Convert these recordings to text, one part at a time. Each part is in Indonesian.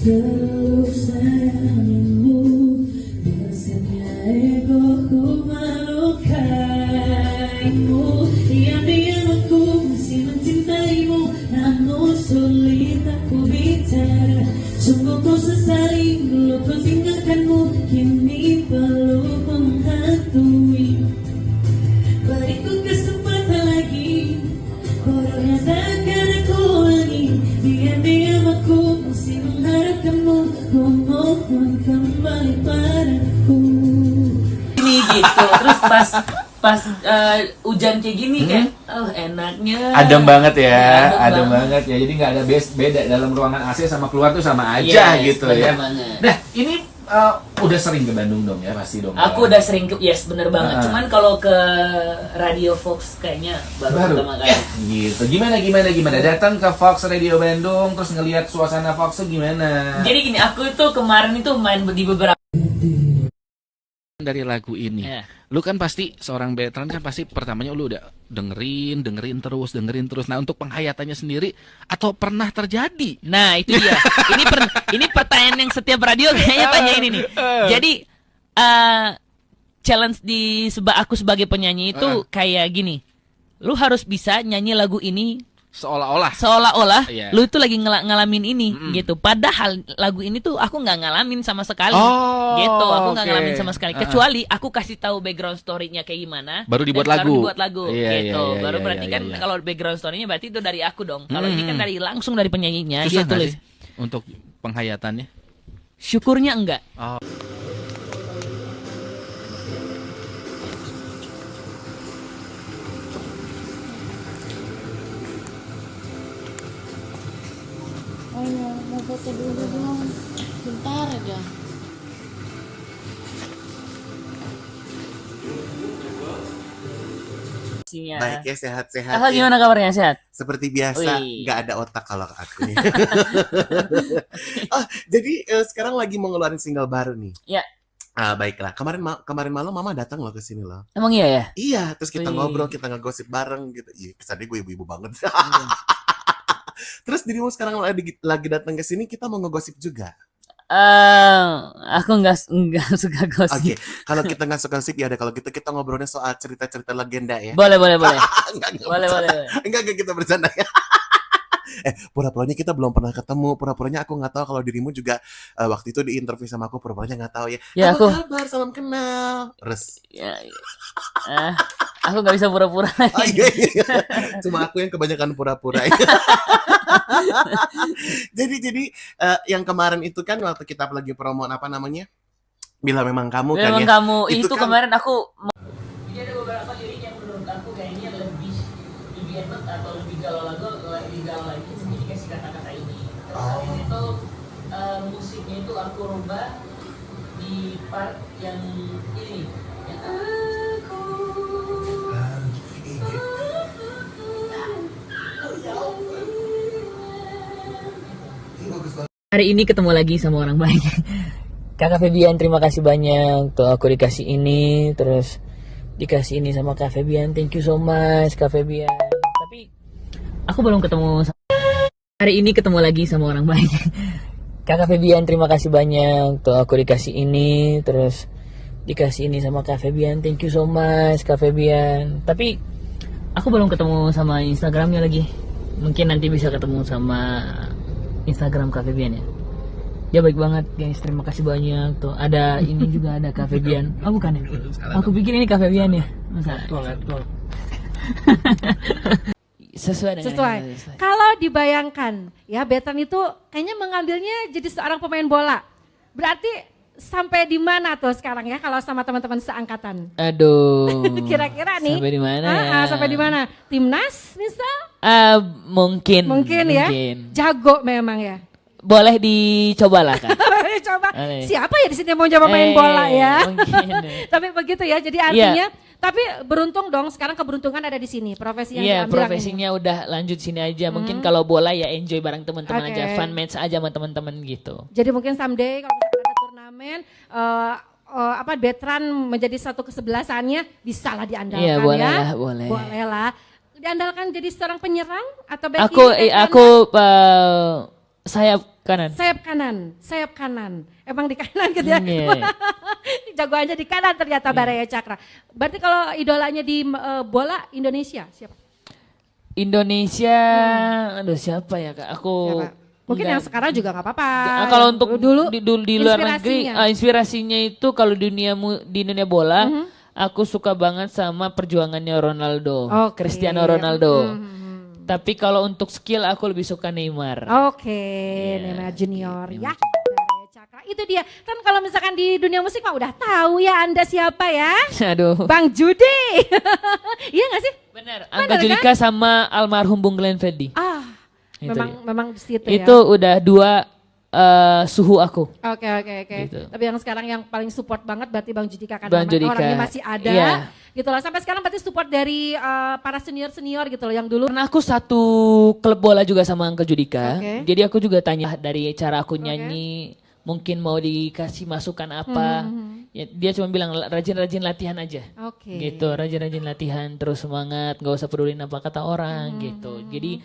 Selalu sayangmu, biasanya egoku melukaimu. Diam-diam aku masih mencintaimu, namun sulit aku bicara. Sungguh ku sesali dulu ku tinggalkanmu, kini perlu menghantui. Beriku kesempatan lagi, bodohnya takkan aku lagi. Diam-diam aku masih mengharapkanmu, ku mohon kembali padaku. Ini gitu, terus pas hujan kayak gini kayak, enaknya. Adem banget ya, adem banget ya. Jadi nggak ada beda dalam ruangan AC sama keluar tuh sama aja gitu ya. Banget. Nah ini udah sering ke Bandung dong ya pasti dong. Aku udah sering ke, yes bener banget. Cuman kalau ke Radio Fox kayaknya baru pertama kali. Gitu. Gimana? Datang ke Fox Radio Bandung terus ngelihat suasana Fox tuh gimana? Jadi gini, aku itu kemarin itu main di beberapa Dari lagu ini, lu kan pasti seorang veteran kan pasti pertamanya lu udah dengerin terus. Nah untuk penghayatannya sendiri atau pernah terjadi? Nah itu dia. ini pertanyaan yang setiap radio kayaknya tanya ini nih. Jadi challenge aku sebagai penyanyi itu kayak gini. Lu harus bisa nyanyi lagu ini seolah-olah lu itu lagi ngalamin ini gitu. Padahal lagu ini tuh aku nggak ngalamin sama sekali. Gitu, aku nggak ngalamin sama sekali. Kecuali aku kasih tahu background story-nya kayak gimana. Baru dibuat lagu. Gitu. Baru berarti kan kalau background story-nya berarti itu dari aku dong. Kalau ini kan langsung dari penyanyinya. Susah dia tulis. Untuk penghayatannya? Syukurnya enggak. Oh iya, mau foto dulu dong. Bentar aja. Baik ya, sehat-sehat ya. Gimana kabarnya, sehat? Seperti biasa, nggak ada otak kalau aku nih. Jadi sekarang lagi mau ngeluarin single baru nih. Ya. Baiklah. Kemarin malam Mama datang loh ke sini loh. Emang iya ya? Iya, terus kita ngobrol, kita ngegosip bareng gitu. Iya, kesannya gue ibu-ibu banget. Terus dirimu sekarang lagi datang ke sini, kita mau ngegosip juga. Aku nggak suka gosip. Oke, kalau kita nggak suka gosip ya udah, kalau gitu kita ngobrolnya soal cerita-cerita legenda ya. Boleh. boleh. Enggak kita bercanda ya. Pura-puranya kita belum pernah ketemu. Pura-puranya aku nggak tahu kalau dirimu juga waktu itu di interview sama aku, pura-puranya nggak tahu ya. Ya apa kabar, salam kenal. Res. Ya. Aku nggak bisa pura-pura. Iya. Cuma aku yang kebanyakan pura-pura. Jadi yang kemarin itu kan waktu kita lagi promo apa namanya? Bila memang kamu kan ya. Memang kamu itu kan, kemarin aku. Jadi ada beberapa liriknya menurut aku kayaknya lebih enak atau lebih galau lagi mungkin dikasih kata-kata ini. Terus habis itu musiknya itu aku rubah di part yang ini, yang aku. Hari ini ketemu lagi sama orang baik. Kakak Febian, terima kasih banyak. Tuh aku dikasih ini, terus dikasih ini sama Kak Febian. Thank you so much Kak Febian. Tapi aku belum ketemu. Hari ini ketemu lagi sama orang baik. Kakak Febian, terima kasih banyak. Tuh aku dikasih ini, terus dikasih ini sama Kak Febian. Thank you so much Kak Febian. Tapi aku belum ketemu sama Instagramnya lagi. Mungkin nanti bisa ketemu sama Instagram Kak Febian ya. Ya baik banget guys, terima kasih banyak. Tuh ada ini juga, ada Kak Febian. Oh bukan ya? Aku pikir ini Kak Febian ya. Betul. Sesuai. Kalau dibayangkan ya, Betran itu kayaknya mengambilnya jadi seorang pemain bola. Berarti sampai di mana tuh sekarang ya kalau sama teman-teman seangkatan? Aduh. Kira-kira nih. Sampai di mana ya? Sampai di mana? Timnas misal? Mungkin ya. Jago memang ya. Boleh dicoba lah kan. Coba. Siapa ya di sini mau coba main bola ya? Mungkin. Tapi begitu ya. Jadi artinya tapi beruntung dong, sekarang keberuntungan ada di sini. Profesi yang diambil profesinya udah lanjut sini aja. Mungkin kalau bola ya enjoy bareng teman-teman aja, fun match aja sama teman-teman gitu. Jadi mungkin someday kalau misalkan ada turnamen Betran menjadi satu kesebelasannya bisa lah diandalkan. Iya, boleh lah, boleh. Boleh lah. Diandalkan jadi seorang penyerang atau back Aku sayap kanan. Emang di kanan gitu ya. Jagoannya di kanan ternyata Baraya Cakra. Berarti kalau idolanya di bola Indonesia siapa? Indonesia, aduh siapa ya Kak? Mungkin yang sekarang juga nggak apa-apa. Kalau untuk dulu di luar negeri, inspirasinya itu kalau di dunia bola, aku suka banget sama perjuangannya Ronaldo, Cristiano Ronaldo. Tapi kalau untuk skill aku lebih suka Neymar. Neymar Junior ya. Cakra. Itu dia. Kan kalau misalkan di dunia musik mah udah tahu ya Anda siapa ya? Aduh. Bang Judi. Iya gak sih? Benar. Angga Judika kan? Sama almarhum Bung Glenn Fredly. Memang di situ ya. Itu udah dua suhu aku. Oke. Gitu. Tapi yang sekarang yang paling support banget berarti Bang Judika kan orangnya masih ada. Gitu loh. Sampai sekarang berarti support dari para senior gitu loh yang dulu. Karena aku satu klub bola juga sama Angga Judika. Jadi aku juga tanya dari cara aku nyanyi, mungkin mau dikasih masukan apa. Ya, dia cuma bilang rajin-rajin latihan aja. Gitu, rajin-rajin latihan, terus semangat, gak usah pedulin apa kata orang gitu. Jadi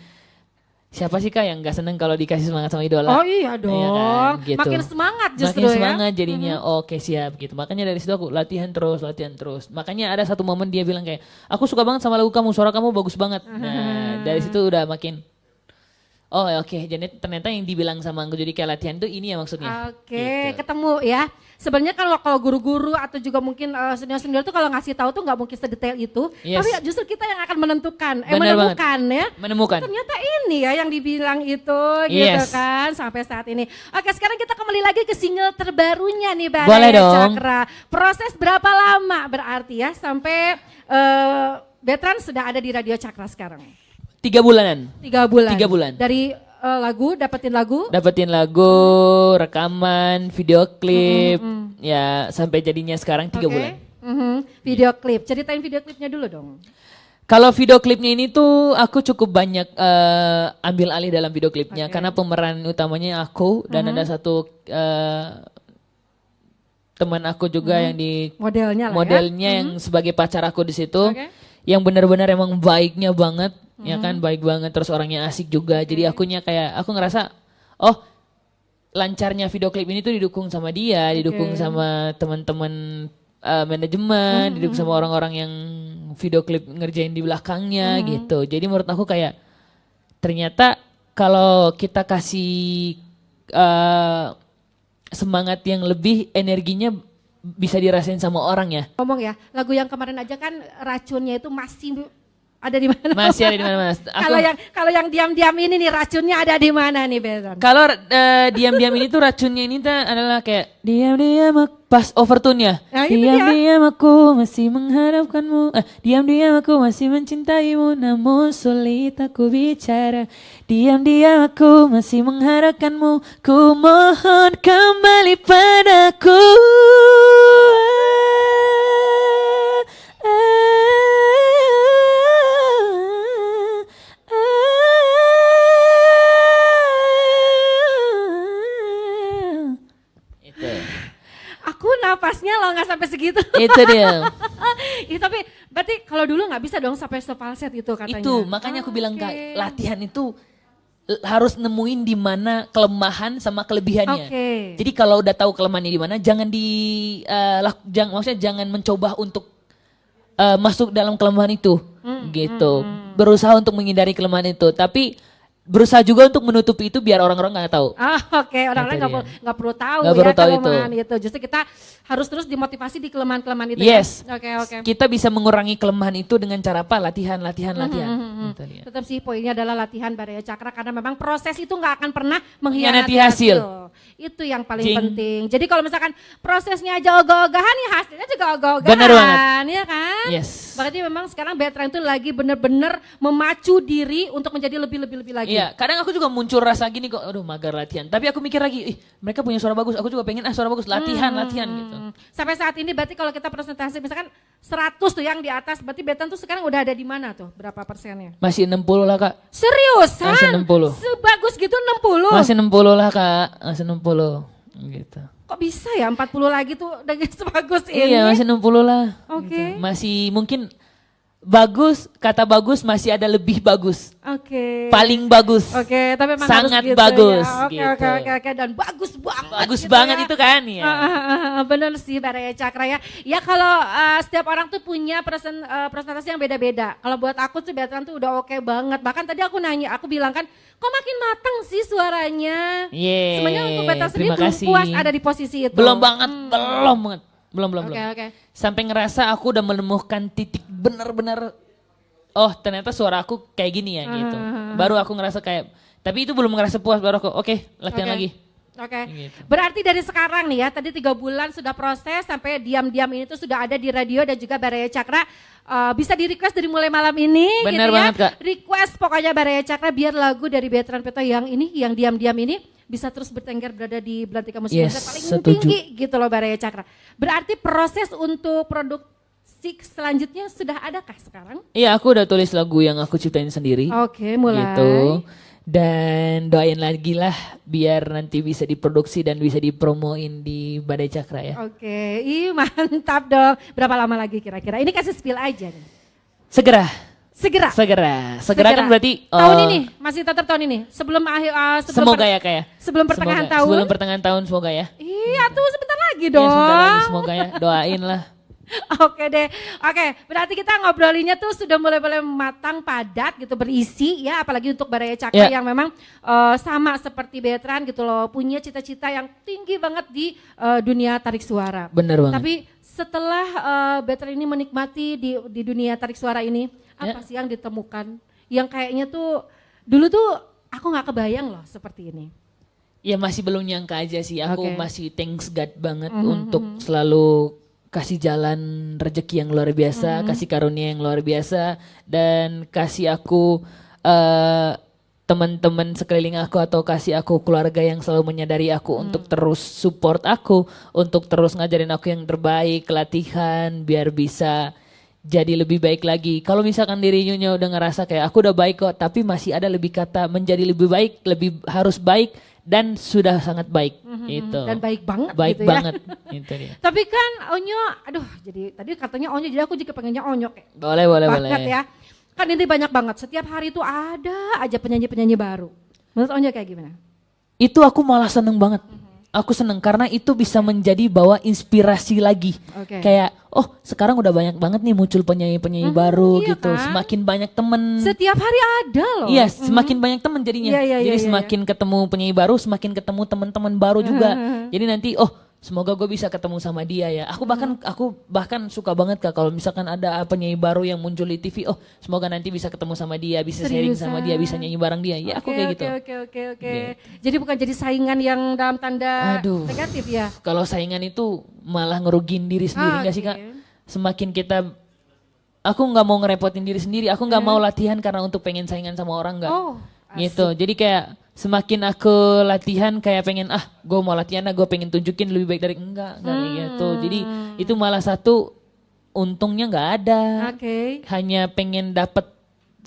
siapa sih Kak yang gak seneng kalau dikasih semangat sama idola? Oh iya dong, ya kan? Gitu. Makin semangat justru makin semangat jadinya, oke siap gitu. Makanya dari situ aku latihan terus. Makanya ada satu momen dia bilang kayak, aku suka banget sama lagu kamu, suara kamu bagus banget. Nah dari situ udah makin, jadi ternyata yang dibilang sama Angga Judi kayak latihan tuh ini ya maksudnya. Gitu. Ketemu ya. Sebenarnya kalau guru-guru atau juga mungkin senior-senior tuh kalau ngasih tahu tuh nggak mungkin sedetail itu, tapi justru kita yang akan menemukan. Ternyata ini ya yang dibilang itu gitu kan sampai saat ini. Oke, sekarang kita kembali lagi ke single terbarunya nih Baraya Cakra. Proses berapa lama berarti ya sampai Betran sudah ada di Radio Cakra sekarang? 3 bulanan. 3 bulan. 3 bulan. Dari dapetin lagu, rekaman, video klip, ya sampai jadinya sekarang 3 bulan. Video klip, ceritain video klipnya dulu dong. Kalau video klipnya ini tuh aku cukup banyak ambil alih dalam video klipnya karena pemeran utamanya aku dan ada satu teman aku juga yang di modelnya yang sebagai pacar aku di situ, yang benar-benar emang baiknya banget. Ya kan baik banget, terus orangnya asik juga. Jadi aku ngerasa lancarnya video klip ini tuh didukung sama dia, didukung sama teman-teman manajemen, didukung sama orang-orang yang video klip ngerjain di belakangnya gitu. Jadi menurut aku kayak ternyata kalau kita kasih semangat yang lebih, energinya bisa dirasain sama orang ya. Ngomong ya, lagu yang kemarin aja kan racunnya itu masih ada di mana? Masih ada di mana Mas? Kalau yang diam-diam ini nih racunnya ada di mana nih Betran? Kalau diam-diam ini tuh racunnya ini tuh adalah kayak diam-diam pas overtone-nya. Nah, diam-diam aku masih mengharapkanmu. Diam-diam aku masih mencintaimu, namun sulit aku bicara. Diam-diam aku masih mengharapkanmu, ku mohon kembali padaku. Napasnya lo nggak sampai segitu. Itu dia. Ya, tapi berarti kalau dulu nggak bisa dong sampai falset itu katanya. Itu makanya aku bilang Kak, latihan itu harus nemuin di mana kelemahan sama kelebihannya. Jadi kalau udah tahu kelemahannya di mana, jangan maksudnya jangan mencoba untuk masuk dalam kelemahan itu, gitu. Berusaha untuk menghindari kelemahan itu, tapi berusaha juga untuk menutupi itu biar orang-orang nggak tahu. Orang-orang nggak perlu tahu kelemahan itu. Justru kita harus terus dimotivasi di kelemahan-kelemahan itu. Yes. Ya? Kita bisa mengurangi kelemahan itu dengan cara apa? Latihan. Tetap sih poinnya adalah latihan Baraya Cakra, karena memang proses itu nggak akan pernah mengkhianati hasil. Itu yang paling penting. Jadi kalau misalkan prosesnya aja ogah-ogahan, ya hasilnya juga ogah-ogahan. Benar banget. Ya kan? Yes. Berarti memang sekarang Bertrand itu lagi benar-benar memacu diri untuk menjadi lebih lagi. Iya, kadang aku juga muncul rasa gini kok, aduh mager latihan. Tapi aku mikir lagi, mereka punya suara bagus, aku juga pengen suara bagus, latihan gitu. Sampai saat ini berarti kalau kita presentasi misalkan 100 tuh yang di atas, berarti Bertrand tuh sekarang udah ada di mana tuh? Berapa persennya? Masih 60 lah Kak. Seriusan? Masih 60. Sebagus gitu 60? Masih 60 lah Kak, masih 60 gitu. Kok bisa ya 40 lagi tuh udah sebagus ini? Iya masih 60 lah. Oke. Gitu. Masih mungkin bagus, kata bagus masih ada lebih bagus. Paling bagus. Tapi memang sangat harus gitu bagus. Ya. Oke, dan bagus banget. Bagus gitu banget ya. Itu kan ya. Bener sih Baraya Cakra ya. Ya kalau setiap orang tuh punya presentasi yang beda-beda. Kalau buat aku tuh Bertrand tuh udah oke banget. Bahkan tadi aku bilang kan, kok makin matang sih suaranya. Sebenarnya untuk Bertrand sendiri belum puas ada di posisi itu. Belum banget. Belum. Oke. Sampai ngerasa aku udah menemukan titik benar-benar, oh ternyata suara aku kayak gini ya gitu. Baru aku ngerasa kayak, tapi itu belum ngerasa puas, baru aku latihan lagi. Gitu. Berarti dari sekarang nih ya, tadi 3 bulan sudah proses sampai diam-diam ini tuh sudah ada di radio dan juga Baraya Cakra. Bisa di request dari mulai malam ini. Benar gitu banget ya. Kak. Request pokoknya Baraya Cakra biar lagu dari Bertrand Peto yang diam-diam ini bisa terus bertengger berada di Belantika Musik Indonesia paling tinggi gitu loh Baraya Cakra. Berarti proses untuk produksi selanjutnya sudah adakah sekarang? Iya, aku udah tulis lagu yang aku ciptain sendiri. Mulai. Gitu. Dan doain lagi lah biar nanti bisa diproduksi dan bisa dipromoin di Badai Cakra ya. Mantap dong. Berapa lama lagi kira-kira? Ini kasih spill aja nih. Segera kan berarti tahun ini, masih tetap tahun ini. Sebelum semoga ya kayak. Sebelum pertengahan tahun. Sebelum pertengahan tahun semoga ya. Iya tuh sebentar lagi dong. Iya, sebentar lagi semoga ya. Doain lah. Oke deh. Berarti kita ngobrolinnya tuh sudah mulai matang, padat gitu, berisi ya, apalagi untuk Baraya Cakra yang memang sama seperti Bertrand gitu loh, punya cita-cita yang tinggi banget di dunia tarik suara. Bener banget. Tapi setelah Bertrand ini menikmati di dunia tarik suara ini, apa sih yang ditemukan yang kayaknya tuh dulu tuh aku nggak kebayang loh seperti ini? Ya masih belum nyangka aja sih, aku masih thanks God banget untuk selalu kasih jalan rezeki yang luar biasa, kasih karunia yang luar biasa, dan kasih aku teman-teman sekeliling aku atau kasih aku keluarga yang selalu menyadari aku untuk terus support aku, untuk terus ngajarin aku yang terbaik, latihan biar bisa jadi lebih baik lagi. Kalau misalkan dirinya udah ngerasa kayak aku udah baik kok, tapi masih ada lebih kata menjadi lebih baik, lebih harus baik dan sudah sangat baik. Itu. Dan baik banget baik gitu banget. Ya. Itu dia. Tapi kan Onyo, jadi tadi katanya Onyo, jadi aku juga pengennya Onyo kayak. Boleh. Banget ya. Kan ini banyak banget, setiap hari itu ada aja penyanyi-penyanyi baru. Menurut Onyo kayak gimana? Itu aku malah seneng banget. Aku seneng karena itu bisa menjadi bawa inspirasi lagi. Kayak sekarang udah banyak banget nih muncul penyanyi-penyanyi baru gitu. Kan? Semakin banyak temen. Setiap hari ada loh. Iya, semakin banyak temen jadinya. Jadi semakin ketemu penyanyi baru, semakin ketemu teman-teman baru juga. Jadi nanti semoga gue bisa ketemu sama dia ya. Aku bahkan suka banget Kak kalau misalkan ada penyanyi baru yang muncul di TV, oh semoga nanti bisa ketemu sama dia, bisa sharing sama dia, bisa nyanyi bareng dia. Ya aku kayak gitu. Oke. Jadi bukan jadi saingan yang dalam tanda negatif ya? Kalau saingan itu malah ngerugin diri sendiri nggak sih Kak? Semakin kita, aku nggak mau ngerepotin diri sendiri, aku nggak mau latihan karena untuk pengen saingan sama orang nggak. Gitu, jadi kayak semakin aku latihan kayak pengen gue mau latihan gue pengen tunjukin lebih baik dari enggak kayak gitu. Jadi itu malah satu untungnya nggak ada. Hanya pengen dapat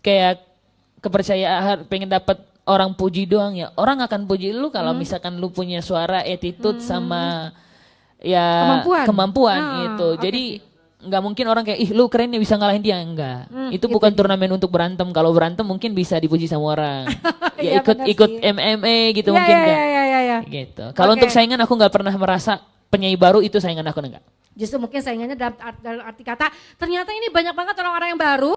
kayak kepercayaan, pengen dapat orang puji doang ya. Orang akan puji lu kalau misalkan lu punya suara, attitude sama ya kemampuan gitu. Jadi nggak mungkin orang kayak lu keren ya bisa ngalahin dia, enggak. Itu bukan turnamen untuk berantem. Kalau berantem mungkin bisa dipuji sama orang. Ya ikut MMA gitu mungkin enggak. Gitu. Kalau untuk saingan aku nggak pernah merasa penyanyi baru itu saingan aku enggak. Justru mungkin saingannya dalam arti kata ternyata ini banyak banget orang-orang yang baru